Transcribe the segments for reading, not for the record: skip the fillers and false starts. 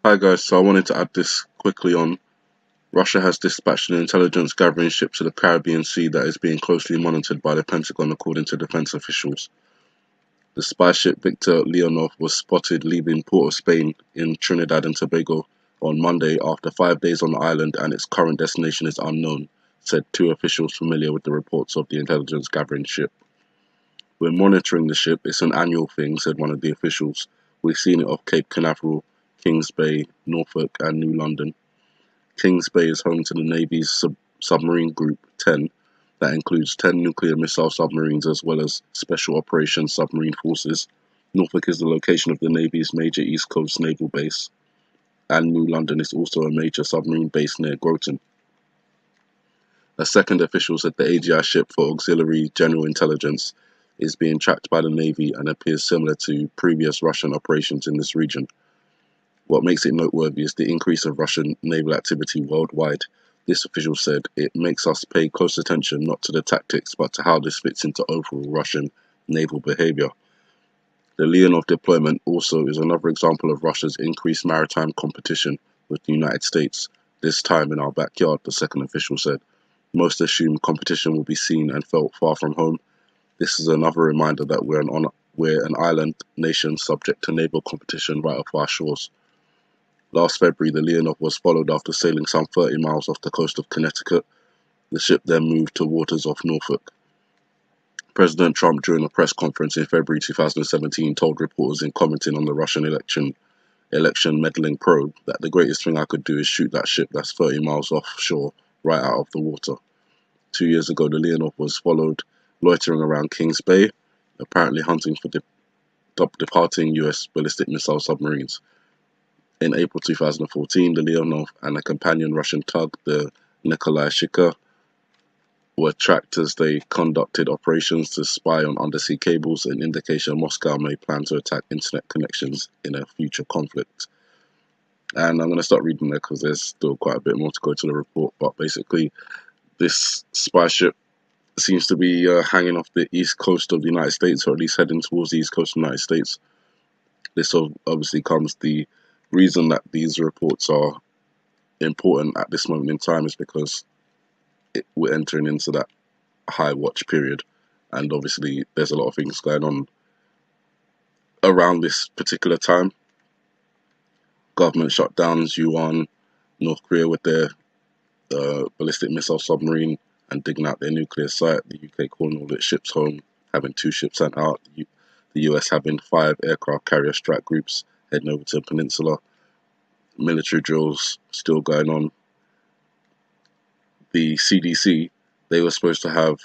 Hi guys, so I wanted to add this quickly on. Russia has dispatched an intelligence gathering ship to the Caribbean Sea that is being closely monitored by the Pentagon, according to defense officials. The spy ship Victor Leonov was spotted leaving Port of Spain in Trinidad and Tobago on Monday after 5 days on the island, and its current destination is unknown, said two officials familiar with the reports of the intelligence gathering ship. "We're monitoring the ship, it's an annual thing," said one of the officials. "We've seen it off Cape Canaveral, Kings Bay, Norfolk and New London." Kings Bay is home to the Navy's submarine group 10 that includes 10 nuclear missile submarines as well as Special Operations Submarine Forces. Norfolk is the location of the Navy's major East Coast naval base, and New London is also a major submarine base near Groton. A second official said the AGI ship for Auxiliary General Intelligence is being tracked by the Navy and appears similar to previous Russian operations in this region. "What makes it noteworthy is the increase of Russian naval activity worldwide," this official said. "It makes us pay close attention not to the tactics but to how this fits into overall Russian naval behavior." The Leonov deployment also is another example of Russia's increased maritime competition with the United States, this time in our backyard, the second official said. "Most assume competition will be seen and felt far from home. This is another reminder that we're an island nation subject to naval competition right off our shores." Last February, the Leonov was followed after sailing some 30 miles off the coast of Connecticut. The ship then moved to waters off Norfolk. President Trump, during a press conference in February 2017, told reporters in commenting on the Russian election meddling probe that "the greatest thing I could do is shoot that ship that's 30 miles offshore right out of the water." 2 years ago, the Leonov was followed loitering around Kings Bay, apparently hunting for departing US ballistic missile submarines. In April 2014, the Leonov and a companion Russian tug, the Nikolai Shika, were tracked as they conducted operations to spy on undersea cables, an indication Moscow may plan to attack internet connections in a future conflict. And I'm going to start reading there because there's still quite a bit more to go to the report. But basically, this spy ship seems to be hanging off the east coast of the United States, or at least heading towards the east coast of the United States. This obviously comes the reason that these reports are important at this moment in time is because we're entering into that high watch period, and obviously there's a lot of things going on around this particular time. Government shutdowns, yuan, North Korea with their ballistic missile submarine and digging out their nuclear site, the UK calling all its ships home, having 2 ships sent out, the US having 5 aircraft carrier strike groups heading over to the peninsula, military drills still going on. The CDC, they were supposed to have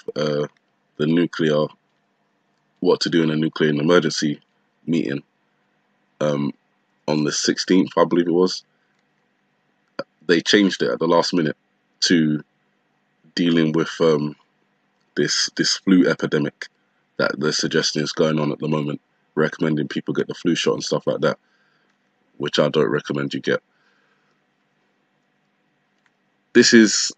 what to do in a nuclear emergency meeting on the 16th, I believe it was. They changed it at the last minute to dealing with this flu epidemic that they're suggesting is going on at the moment, recommending people get the flu shot and stuff like that, which I don't recommend you get. This is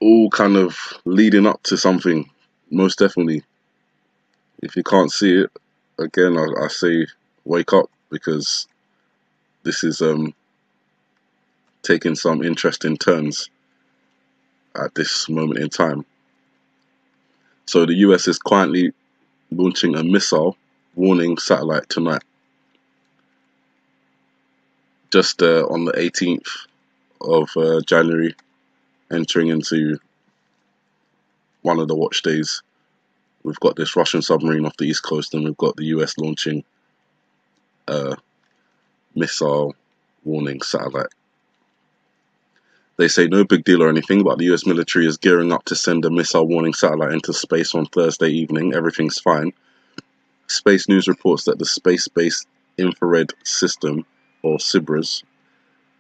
all kind of leading up to something, most definitely. If you can't see it, again, I say wake up, because this is taking some interesting turns at this moment in time. So the US is quietly launching a missile warning satellite tonight, just on the 18th of January, entering into one of the watch days. We've got this Russian submarine off the east coast, and we've got the US launching a missile warning satellite. They say no big deal or anything, but the US military is gearing up to send a missile warning satellite into space on Thursday evening. Everything's fine. Space News reports that the Space-Based Infrared System, or SBIRS,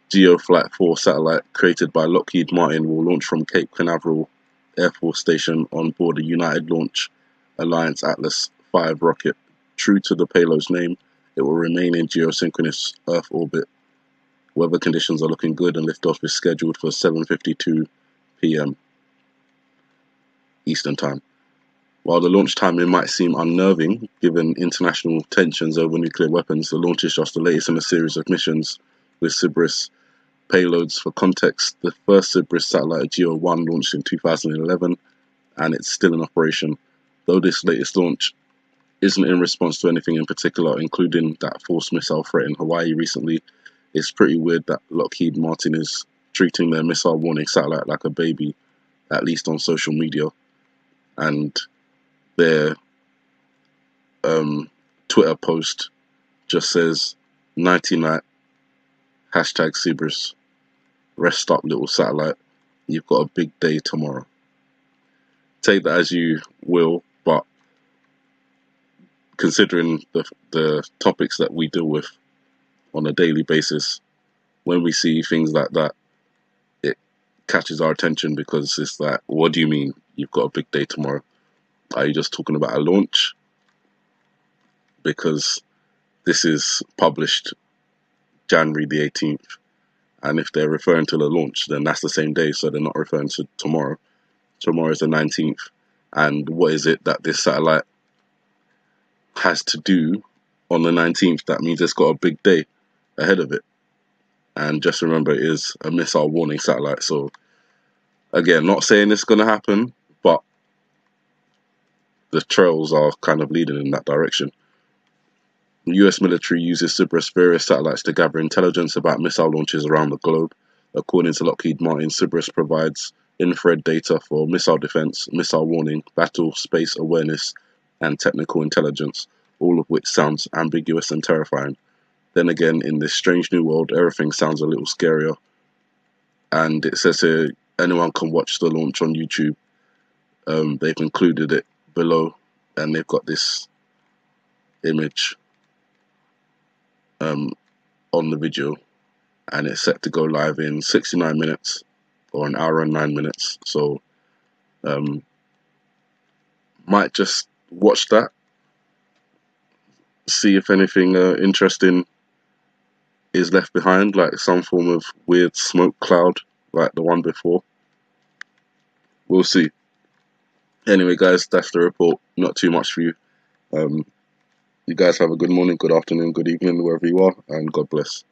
Geo Flight 4 satellite created by Lockheed Martin will launch from Cape Canaveral Air Force Station on board a United Launch Alliance Atlas V rocket. True to the payload's name, it will remain in geosynchronous Earth orbit. Weather conditions are looking good, and liftoff is scheduled for 7:52 p.m. Eastern Time. While the launch timing might seem unnerving, given international tensions over nuclear weapons, the launch is just the latest in a series of missions with Cerberus payloads. For context, the first Cerberus satellite, GEO-1, launched in 2011, and it's still in operation, though this latest launch isn't in response to anything in particular, including that false missile threat in Hawaii recently. It's pretty weird that Lockheed Martin is treating their missile warning satellite like a baby, at least on social media, and their Twitter post just says, "Nighty night, hashtag Cerberus, rest up little satellite, you've got a big day tomorrow." Take that as you will, but considering the topics that we deal with on a daily basis, when we see things like that, it catches our attention, because it's like, what do you mean you've got a big day tomorrow? Are you just talking about a launch? Because this is published January the 18th, and if they're referring to the launch, then that's the same day, so they're not referring to tomorrow. Tomorrow is the 19th, and what is it that this satellite has to do on the 19th? That means it's got a big day ahead of it. And just remember, it is a missile warning satellite. So again, not saying it's going to happen, but the trails are kind of leading in that direction. The US military uses Cerberus various satellites to gather intelligence about missile launches around the globe. According to Lockheed Martin, Cerberus provides infrared data for missile defense, missile warning, battle space awareness, and technical intelligence, all of which sounds ambiguous and terrifying. Then again, in this strange new world, everything sounds a little scarier. And it says here, anyone can watch the launch on YouTube. They've included it below, and they've got this image on the video, and it's set to go live in 69 minutes, or an hour and 9 minutes. So might just watch that, see if anything interesting is left behind, like some form of weird smoke cloud like the one before. We'll see. Anyway guys, that's the report. Not too much for you. You guys have a good morning, good afternoon, good evening, wherever you are, and God bless.